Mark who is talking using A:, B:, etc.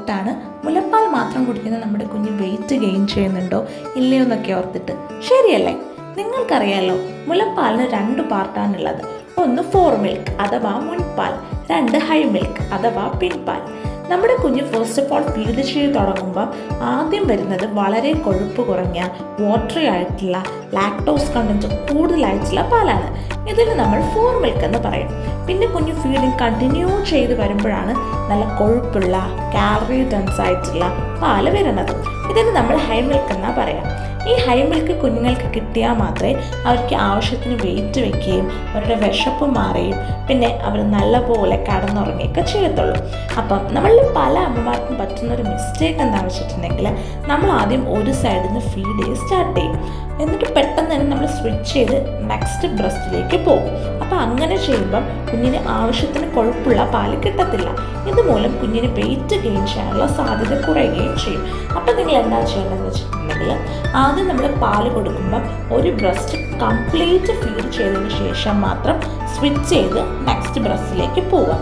A: ഡൗട്ടാണ്, മുലപ്പാൽ മാത്രം കുടിക്കുന്ന നമ്മുടെ കുഞ്ഞ് വെയിറ്റ് ഗെയിൻ ചെയ്യുന്നുണ്ടോ ഇല്ലയോ എന്നൊക്കെ ഓർത്തിട്ട്. ശരിയല്ലേ? നിങ്ങൾക്കറിയാലോ, മുലപ്പാലിന് 2 പാർട്ടാണുള്ളത്. ഒന്ന് ഫോർ മിൽക്ക് അഥവാ മുൻപാൽ, 2 ഹൈ മിൽക്ക് അഥവാ പിൻപാൽ. നമ്മുടെ കുഞ്ഞ് ഫസ്റ്റ് ഓഫ് ഓൾ ഫീഡ് ചെയ്ത് തുടങ്ങുമ്പോൾ ആദ്യം വരുന്നത് വളരെ കൊഴുപ്പ് കുറഞ്ഞ വാട്ടറി ആയിട്ടുള്ള ലാക്ടോസ് കണ്ടന്റ് കൂടുതലായിട്ടുള്ള പാലാണ്. ഇതിന് നമ്മൾ ഫോർ മിൽക്ക് എന്ന് പറയും. പിന്നെ കുഞ്ഞ് ഫീഡിങ് കണ്ടിന്യൂ ചെയ്ത് വരുമ്പോഴാണ് നല്ല കൊഴുപ്പുള്ള കാലറി ഡെൻസ് ആയിട്ടുള്ള പാല് വരുന്നത്. ഇതിന് നമ്മൾ ഹൈ മിൽക്ക് എന്നാ പറയാം. ഈ ഹൈ മിൽക്ക് കുഞ്ഞുങ്ങൾക്ക് കിട്ടിയാൽ മാത്രമേ അവർക്ക് ആവശ്യത്തിന് വെയിറ്റ് വയ്ക്കുകയും അവരുടെ വിശപ്പ് മാറുകയും പിന്നെ അവർ നല്ലപോലെ കടന്നുറങ്ങുകയൊക്കെ ചെയ്യത്തുള്ളൂ. അപ്പം നമ്മളിൽ പല അമ്മമാർക്കും പറ്റുന്നൊരു മിസ്റ്റേക്ക് എന്താണെന്ന് വെച്ചിട്ടുണ്ടെങ്കിൽ, നമ്മൾ ആദ്യം ഒരു സൈഡിൽ നിന്ന് ഫീഡ് ചെയ്ത് സ്റ്റാർട്ട് ചെയ്യും. എന്നിട്ട് പെട്ടെന്ന് തന്നെ നമ്മൾ സ്വിച്ച് ചെയ്ത് നെക്സ്റ്റ് ബ്രസ്റ്റിലേക്ക് പോകും. അപ്പോൾ അങ്ങനെ ചെയ്യുമ്പം കുഞ്ഞിന് ആവശ്യത്തിന് കൊഴുപ്പുള്ള പാല് കിട്ടത്തില്ല. ഇതുമൂലം കുഞ്ഞിന് വെയിറ്റ് ഗെയിൻ ചെയ്യാനുള്ള സാധ്യത കുറയുകയും ചെയ്യും. അപ്പോൾ നിങ്ങൾ എന്താ ചെയ്യേണ്ടതെന്ന് വെച്ചിട്ടുണ്ടെങ്കിൽ, ആദ്യം നമ്മൾ പാല് കൊടുക്കുമ്പം ഒരു ബ്രസ്റ്റ് കംപ്ലീറ്റ് ഫീഡ് ചെയ്തതിന് ശേഷം മാത്രം സ്വിച്ച് ചെയ്ത് നെക്സ്റ്റ് ബ്രസ്റ്റിലേക്ക് പോവാം.